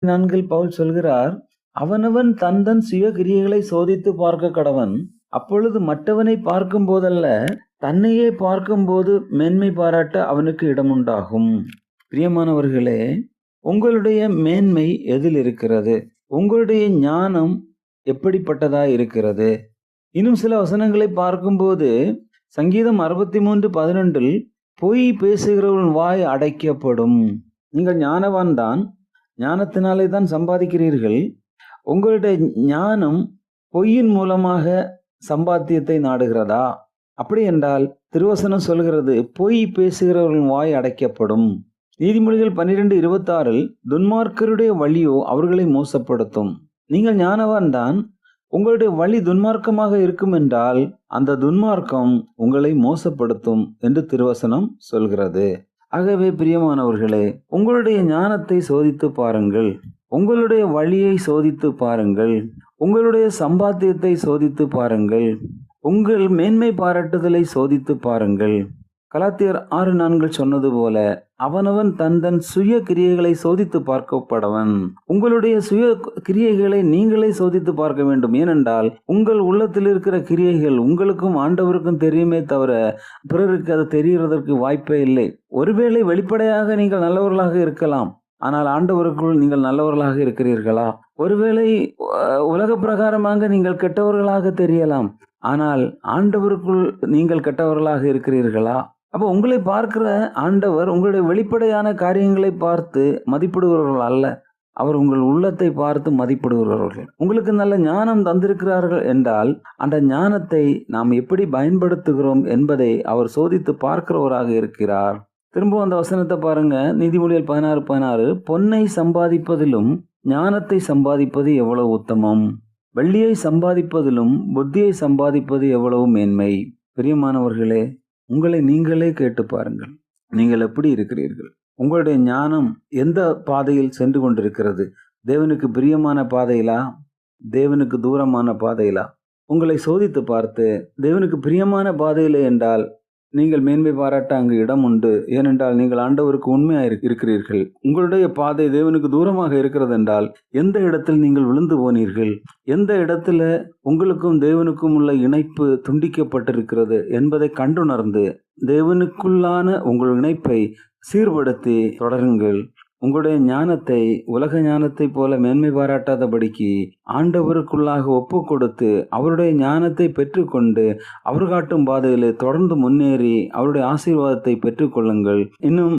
4 பவுல் சொல்கிறார், அவனவன் தன் சுய கிரியைகளை சோதித்து பார்க்க கடவன். அப்பொழுது மற்றவனை பார்க்கும் போதல்ல, தன்னையே பார்க்கும்போது மேன்மை பாராட்ட அவனுக்கு இடமுண்டாகும். பிரியமானவர்களே, உங்களுடைய மேன்மை எதில் இருக்கிறது? உங்களுடைய ஞானம் எப்படிப்பட்டதாய் இருக்கிறது? இன்னும் சில வசனங்களை பார்க்கும்போது, சங்கீதம் 63:11 பொய் பேசுகிறவன் வாய் அடைக்கப்படும். நீங்கள் ஞானவான் தான், ஞானத்தினாலே தான் சம்பாதிக்கிறீர்கள். உங்களுடைய ஞானம் பொய்யின் மூலமாக சம்பாத்தியத்தை நாடுகிறதா? அப்படி என்றால் திருவசனம் சொல்கிறது, பொய் பேசுகிறவர்கள் வாய் அடைக்கப்படும். நீதிமொழிகள் 12:26 துன்மார்க்கருடைய வழியோ அவர்களை மோசப்படுத்தும். நீங்கள் ஞானவான் தான், உங்களுடைய வழி துன்மார்க்கமாக இருக்கும் என்றால் அந்த துன்மார்க்கம் உங்களை மோசப்படுத்தும் என்று திருவசனம் சொல்கிறது. ஆகவே பிரியமானவர்களே, உங்களுடைய ஞானத்தை சோதித்து பாருங்கள், உங்களுடைய வழியை சோதித்து பாருங்கள், உங்களுடைய சம்பாத்தியத்தை சோதித்து பாருங்கள், உங்கள் மேன்மை பாராட்டுதலை சோதித்து பாருங்கள். கலாத்தியர் 6:4 சொன்னது போல, அவனவன் தன் சுய கிரியைகளை சோதித்து பார்க்கப்படவன். உங்களுடைய சுய கிரியைகளை நீங்களே சோதித்து பார்க்க வேண்டும். ஏனென்றால் உங்கள் உள்ளத்தில் இருக்கிற கிரியைகள் உங்களுக்கும் ஆண்டவருக்கும் தெரியுமே தவிர பிறருக்கு அது தெரிகிறதற்கு வாய்ப்பே இல்லை. ஒருவேளை வெளிப்படையாக நீங்கள் நல்லவர்களாக இருக்கலாம், ஆனால் ஆண்டவருக்குள் நீங்கள் நல்லவர்களாக இருக்கிறீர்களா? ஒருவேளை உலக பிரகாரமாக நீங்கள் கெட்டவர்களாக தெரியலாம், ஆனால் ஆண்டவருக்குள் நீங்கள் கெட்டவர்களாக இருக்கிறீர்களா? அப்போ உங்களை பார்க்கிற ஆண்டவர் உங்களுடைய வெளிப்படையான காரியங்களை பார்த்து மதிப்பிடுகிறவர்கள் அல்ல, அவர் உங்கள் உள்ளத்தை பார்த்து மதிப்பிடுகிறவர்கள். உங்களுக்கு நல்ல ஞானம் தந்திருக்கிறார்கள் என்றால் அந்த ஞானத்தை நாம் எப்படி பயன்படுத்துகிறோம் என்பதை அவர் சோதித்து பார்க்கிறவராக இருக்கிறார். திரும்பவும் அந்த வசனத்தை பாருங்க, நீதிமொழிகள் 16:16 பொன்னை சம்பாதிப்பதிலும் ஞானத்தை சம்பாதிப்பது எவ்வளவு உத்தமம், வெள்ளியை சம்பாதிப்பதிலும் புத்தியை சம்பாதிப்பது எவ்வளவு மேன்மை. பிரியமானவர்களே, உங்களை நீங்களே கேட்டு பாருங்கள், நீங்கள் எப்படி இருக்கிறீர்கள்? உங்களுடைய ஞானம் எந்த பாதையில் சென்று கொண்டிருக்கிறது? தேவனுக்கு பிரியமான பாதையிலா, தேவனுக்கு தூரமான பாதையிலா? உங்களை சோதித்து பார்த்து தேவனுக்கு பிரியமான பாதையிலே என்றால் நீங்கள் மேன்மை பாராட்ட அங்கு இடம் உண்டு. ஏனென்றால் நீங்கள் ஆண்டவருக்கு உண்மையாக இருக்கிறீர்கள். உங்களுடைய பாதை தேவனுக்கு தூரமாக இருக்கிறது என்றால் எந்த இடத்தில் நீங்கள் விழுந்து போனீர்கள், எந்த இடத்துல உங்களுக்கும் தேவனுக்கும் உள்ள இணைப்பு துண்டிக்கப்பட்டிருக்கிறது என்பதை கண்டுணர்ந்து தேவனுக்குள்ளான உங்கள் இணைப்பை சீர்படுத்தி தொடருங்கள். உங்களுடைய ஞானத்தை உலக ஞானத்தை போல மேன்மை பாராட்டாதபடிக்கு ஆண்டவருக்குள்ளாக ஒப்பு கொடுத்து அவருடைய ஞானத்தை பெற்றுக்கொண்டு அவர் காட்டும் பாதையிலே தொடர்ந்து முன்னேறி அவருடைய ஆசீர்வாதத்தை பெற்றுக்கொள்ளுங்கள். இன்னும்